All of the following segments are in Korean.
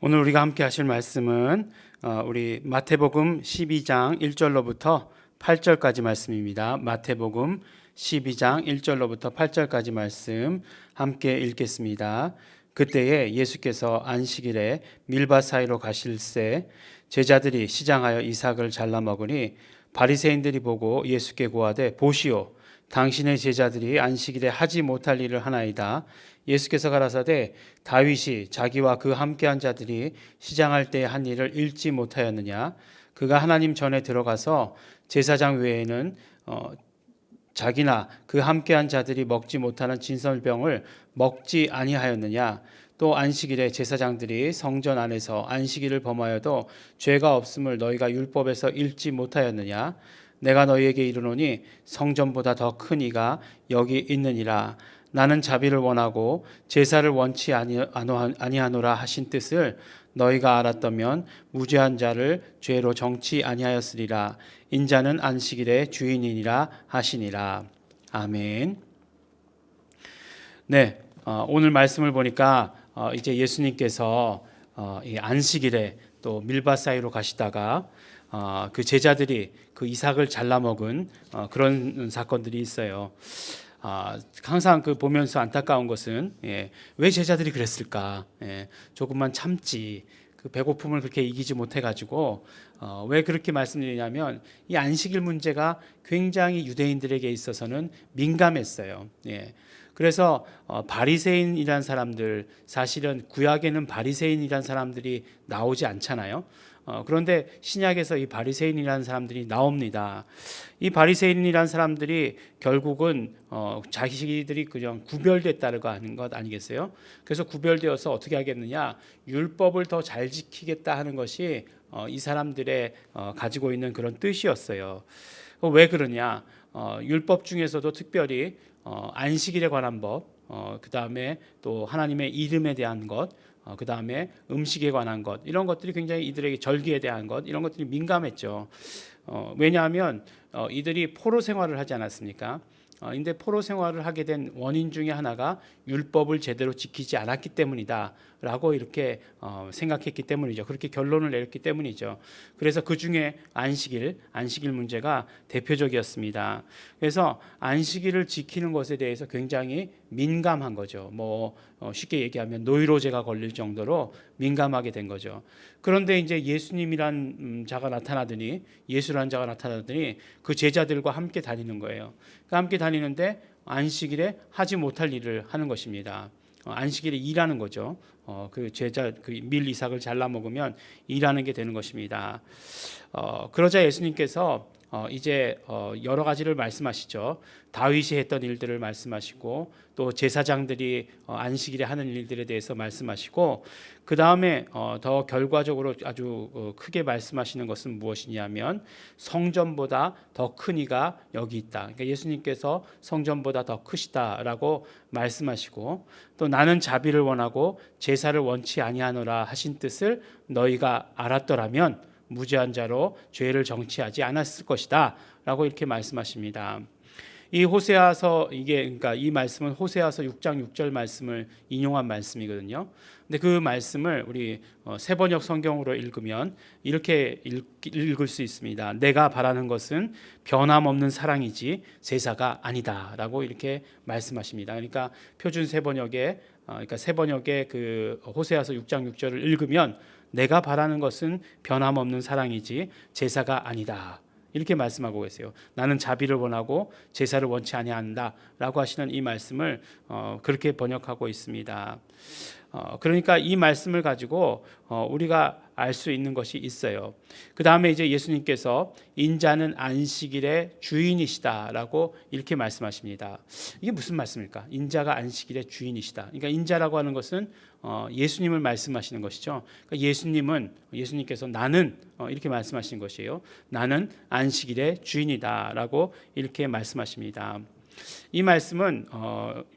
오늘 우리가 함께 하실 말씀은 우리 마태복음 12장 1절로부터 8절까지 말씀입니다. 마태복음 12장 1절로부터 8절까지 말씀 함께 읽겠습니다. 그때에 예수께서 안식일에 밀밭 사이로 가실새 제자들이 시장하여 이삭을 잘라 먹으니 바리새인들이 보고 예수께 고하되 보시오 당신의 제자들이 안식일에 하지 못할 일을 하나이다. 예수께서 가라사대 다윗이 자기와 그 함께한 자들이 시장할 때 한 일을 읽지 못하였느냐. 그가 하나님 전에 들어가서 제사장 외에는 자기나 그 함께한 자들이 먹지 못하는 진설병을 먹지 아니하였느냐. 또 안식일에 제사장들이 성전 안에서 안식일을 범하여도 죄가 없음을 너희가 율법에서 읽지 못하였느냐. 내가 너희에게 이르노니 성전보다 더 큰 이가 여기 있느니라. 나는 자비를 원하고 제사를 원치 아니하노라 하신 뜻을 너희가 알았다면 무죄한 자를 죄로 정치 아니하였으리라. 인자는 안식일의 주인이니라 하시니라. 아멘. 네, 오늘 말씀을 보니까 이제 예수님께서 이 안식일에 또 밀밭 사이로 가시다가 그 제자들이 그 이삭을 잘라 먹은 그런 사건들이 있어요. 항상 그 보면서 안타까운 것은 왜 제자들이 그랬을까? 조금만 참지. 그 배고픔을 그렇게 이기지 못해가지고 왜 그렇게 말씀드리냐면 이 안식일 문제가 굉장히 유대인들에게 있어서는 민감했어요. 그래서 바리새인이란 사람들, 사실은 구약에는 바리새인이란 사람들이 나오지 않잖아요. 그런데 신약에서 이 바리새인이라는 사람들이 나옵니다. 이 바리새인이라는 사람들이 결국은 자기들이 그냥 구별됐다고 하는 것 아니겠어요? 그래서 구별되어서 어떻게 하겠느냐? 율법을 더 잘 지키겠다 하는 것이 이 사람들의 가지고 있는 그런 뜻이었어요. 왜 그러냐? 율법 중에서도 특별히 안식일에 관한 법, 그 다음에 또 하나님의 이름에 대한 것, 그 다음에 음식에 관한 것, 이런 것들이 굉장히 이들에게 절기에 대한 것, 이런 것들이 민감했죠. 왜냐하면 이들이 포로 생활을 하지 않았습니까? 근데 포로 생활을 하게 된 원인 중에 하나가 율법을 제대로 지키지 않았기 때문이다라고 이렇게 생각했기 때문이죠. 그렇게 결론을 내렸기 때문이죠. 그래서 그 중에 안식일 문제가 대표적이었습니다. 그래서 안식일을 지키는 것에 대해서 굉장히 민감한 거죠. 쉽게 얘기하면 노이로제가 걸릴 정도로 민감하게 된 거죠. 그런데 이제 예수라는 자가 나타나더니 그 제자들과 함께 다니는 거예요. 함께 다니는데 안식일에 하지 못할 일을 하는 것입니다. 안식일에 일하는 거죠. 그 밀 이삭을 잘라 먹으면 일하는 게 되는 것입니다. 그러자 예수님께서 이제 여러 가지를 말씀하시죠. 다윗이 했던 일들을 말씀하시고 또 제사장들이 안식일에 하는 일들에 대해서 말씀하시고 그 다음에 더 결과적으로 아주 크게 말씀하시는 것은 무엇이냐면 성전보다 더 큰 이가 여기 있다. 그러니까 예수님께서 성전보다 더 크시다라고 말씀하시고 또 나는 자비를 원하고 제사를 원치 아니하노라 하신 뜻을 너희가 알았더라면 무죄한 자로 죄를 정치하지 않았을 것이다라고 이렇게 말씀하십니다. 이 호세아서 그러니까 이 말씀은 호세아서 6장 6절 말씀을 인용한 말씀이거든요. 근데 그 말씀을 우리 세번역 성경으로 읽으면 이렇게 읽을 수 있습니다. 내가 바라는 것은 변함없는 사랑이지 제사가 아니다라고 이렇게 말씀하십니다. 그러니까 표준 세번역의 그 호세아서 6장 6절을 읽으면 내가 바라는 것은 변함없는 사랑이지 제사가 아니다. 이렇게 말씀하고 계세요. 나는 자비를 원하고 제사를 원치 아니한다라고 하시는 이 말씀을 그렇게 번역하고 있습니다. 그러니까 이 말씀을 가지고 우리가 알 수 있는 것이 있어요. 그 다음에 이제 예수님께서 인자는 안식일의 주인이시다라고 이렇게 말씀하십니다. 이게 무슨 말씀일까? 인자가 안식일의 주인이시다. 그러니까 인자라고 하는 것은 예수님을 말씀하시는 것이죠. 그러니까 예수님께서 나는 이렇게 말씀하신 것이에요. 나는 안식일의 주인이다라고 이렇게 말씀하십니다. 이 말씀은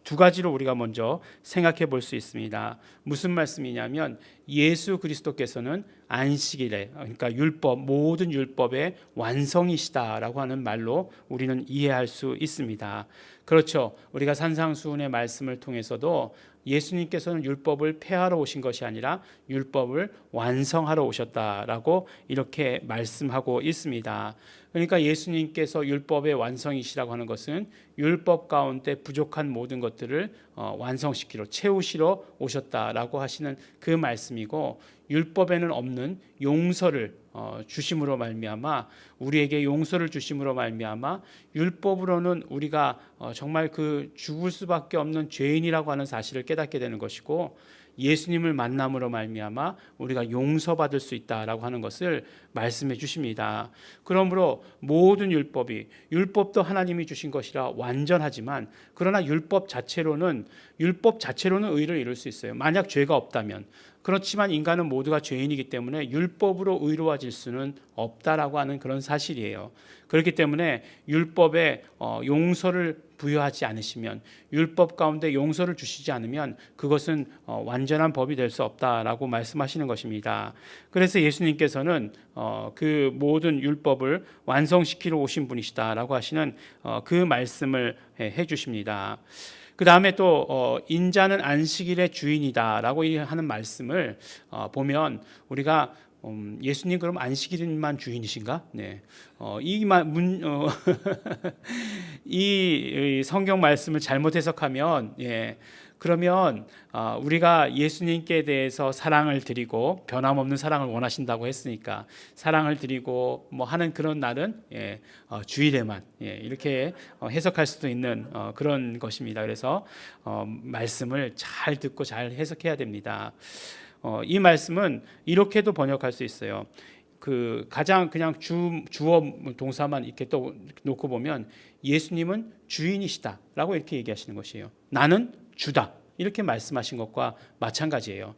두 가지로 우리가 먼저 생각해 볼 수 있습니다. 무슨 말씀이냐면 예수 그리스도께서는 안식일에, 그러니까 모든 율법의 완성이시다라고 하는 말로 우리는 이해할 수 있습니다. 그렇죠. 우리가 산상수훈의 말씀을 통해서도 예수님께서는 율법을 폐하러 오신 것이 아니라 율법을 완성하러 오셨다라고 이렇게 말씀하고 있습니다. 그러니까 예수님께서 율법의 완성이시라고 하는 것은 율법 가운데 부족한 모든 것들을 완성시키러 채우시러 오셨다라고 하시는 그 말씀이고, 율법에는 없는 용서를 주심으로 말미암아, 우리에게 용서를 주심으로 말미암아 율법으로는 우리가 정말 그 죽을 수밖에 없는 죄인이라고 하는 사실을 깨닫게 되는 것이고, 예수님을 만남으로 말미암아 우리가 용서받을 수 있다라고 하는 것을 말씀해 주십니다. 그러므로 모든 율법도 하나님이 주신 것이라 완전하지만, 그러나 율법 자체로는 의를 이룰 수 있어요. 만약 죄가 없다면. 그렇지만 인간은 모두가 죄인이기 때문에 율법으로 의로워질 수는 없다라고 하는 그런 사실이에요. 그렇기 때문에 율법에 용서를 부여하지 않으시면, 율법 가운데 용서를 주시지 않으면 그것은 완전한 법이 될 수 없다라고 말씀하시는 것입니다. 그래서 예수님께서는 그 모든 율법을 완성시키러 오신 분이시다라고 하시는 그 말씀을 해주십니다. 그 다음에 또 인자는 안식일의 주인이다라고 하는 말씀을 보면, 우리가 예수님 그럼 안식일만 주인이신가? 네. 이 성경 말씀을 잘못 해석하면, 그러면 우리가 예수님께 대해서 사랑을 드리고 변함없는 사랑을 원하신다고 했으니까 사랑을 드리고 뭐 하는 그런 날은 주일에만 이렇게 해석할 수도 있는 그런 것입니다. 그래서 말씀을 잘 듣고 잘 해석해야 됩니다. 이 말씀은 이렇게도 번역할 수 있어요. 그 가장 그냥 주어 동사만 이렇게 또 놓고 보면, 예수님은 주인이시다라고 이렇게 얘기하시는 것이에요. 나는 주다, 이렇게 말씀하신 것과 마찬가지예요.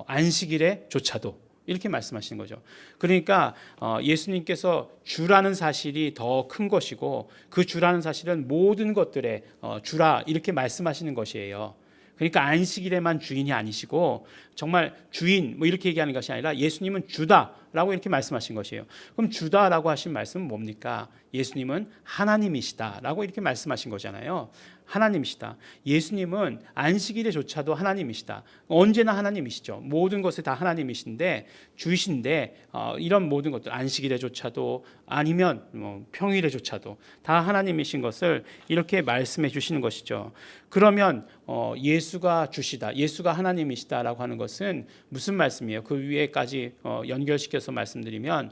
안식일에조차도 이렇게 말씀하시는 거죠. 그러니까 예수님께서 주라는 사실이 더 큰 것이고, 그 주라는 사실은 모든 것들의 주라, 이렇게 말씀하시는 것이에요. 그러니까 안식일에만 주인이 아니시고 정말 주인 뭐 이렇게 얘기하는 것이 아니라 예수님은 주다라고 이렇게 말씀하신 것이에요. 그럼 주다라고 하신 말씀은 뭡니까? 예수님은 하나님이시다라고 이렇게 말씀하신 거잖아요. 하나님이시다. 예수님은 안식일에조차도 하나님이시다. 언제나 하나님이시죠. 모든 것에 다 하나님이신데, 주이신데 이런 모든 것들, 안식일에조차도 아니면 평일에조차도 다 하나님이신 것을 이렇게 말씀해 주시는 것이죠. 그러면 예수가 주시다, 예수가 하나님이시다라고 하는 것은 무슨 말씀이에요? 그 위에까지 연결시켜서 말씀드리면,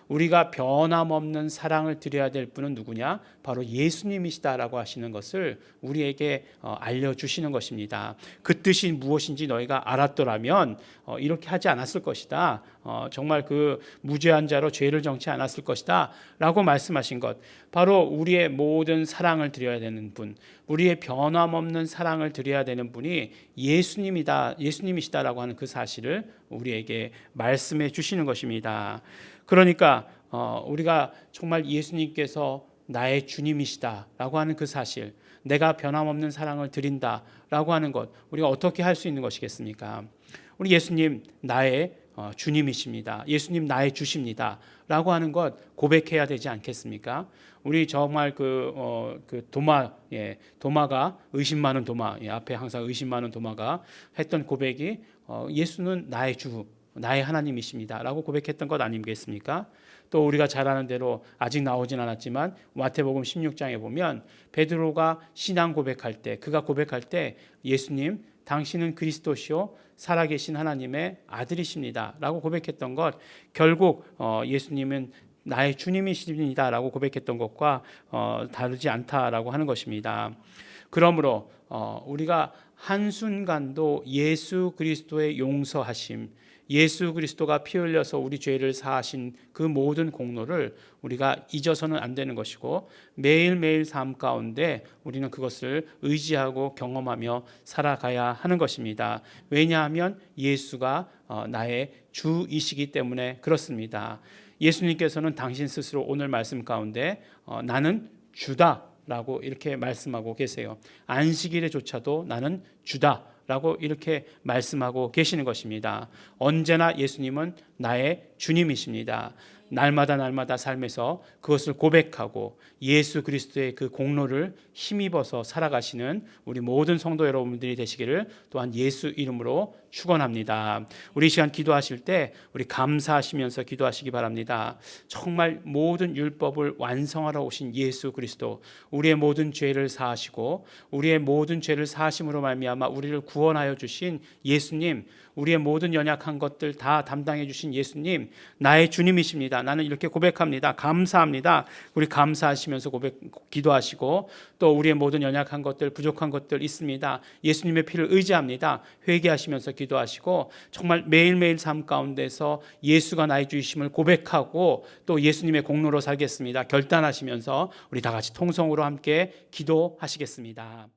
우리가 변함없는 사랑을 드려야 될 분은 누구냐? 바로 예수님이시다라고 하시는 것을 우리에게 알려주시는 것입니다. 그 뜻이 무엇인지 너희가 알았더라면 이렇게 하지 않았을 것이다. 정말 그 무죄한 자로 죄를 정치 않았을 것이다 라고 말씀하신 것, 바로 우리의 모든 사랑을 드려야 되는 분, 우리의 변함없는 사랑을 드려야 되는 분이 예수님이시다라고 하는 그 사실을 우리에게 말씀해 주시는 것입니다. 그러니까 우리가 정말 예수님께서 나의 주님이시다라고 하는 그 사실, 내가 변함없는 사랑을 드린다라고 하는 것, 우리가 어떻게 할 수 있는 것이겠습니까? 우리 예수님 나의 주님이십니다. 예수님 나의 주십니다. 라고 하는 것 고백해야 되지 않겠습니까? 우리 정말 그 도마가 의심 많은 도마, 앞에 항상 의심 많은 도마가 했던 고백이 예수는 나의 주, 나의 하나님이십니다 라고 고백했던 것 아니겠습니까? 또 우리가 잘 아는 대로 아직 나오진 않았지만 마태복음 16장에 보면 베드로가 신앙 고백할 때, 그가 고백할 때 예수님 당신은 그리스도시요 살아계신 하나님의 아들이십니다 라고 고백했던 것, 결국 예수님은 나의 주님이십니다 라고 고백했던 것과 다르지 않다라고 하는 것입니다. 그러므로 우리가 한순간도 예수 그리스도의 용서하심, 예수 그리스도가 피 흘려서 우리 죄를 사하신 그 모든 공로를 우리가 잊어서는 안 되는 것이고, 매일매일 삶 가운데 우리는 그것을 의지하고 경험하며 살아가야 하는 것입니다. 왜냐하면 예수가 나의 주이시기 때문에 그렇습니다. 예수님께서는 당신 스스로 오늘 말씀 가운데 나는 주다 라고 이렇게 말씀하고 계세요. 안식일에조차도 나는 주다 라고 이렇게 말씀하고 계시는 것입니다. 언제나 예수님은 나의 주님이십니다. 날마다 삶에서 그것을 고백하고 예수 그리스도의 그 공로를 힘입어서 살아가시는 우리 모든 성도 여러분들이 되시기를 또한 예수 이름으로 축원합니다. 우리 이 시간 기도하실 때 우리 감사하시면서 기도하시기 바랍니다. 정말 모든 율법을 완성하러 오신 예수 그리스도, 우리의 모든 죄를 사하시고 우리의 모든 죄를 사하심으로 말미암아 우리를 구원하여 주신 예수님, 우리의 모든 연약한 것들 다 담당해 주신 예수님, 나의 주님이십니다. 나는 이렇게 고백합니다. 감사합니다. 우리 감사하시면서 기도하시고, 또 우리의 모든 연약한 것들, 부족한 것들 있습니다. 예수님의 피를 의지합니다. 회개하시면서 기도하시고, 정말 매일매일 삶 가운데서 예수가 나의 주이심을 고백하고 또 예수님의 공로로 살겠습니다. 결단하시면서 우리 다 같이 통성으로 함께 기도하시겠습니다.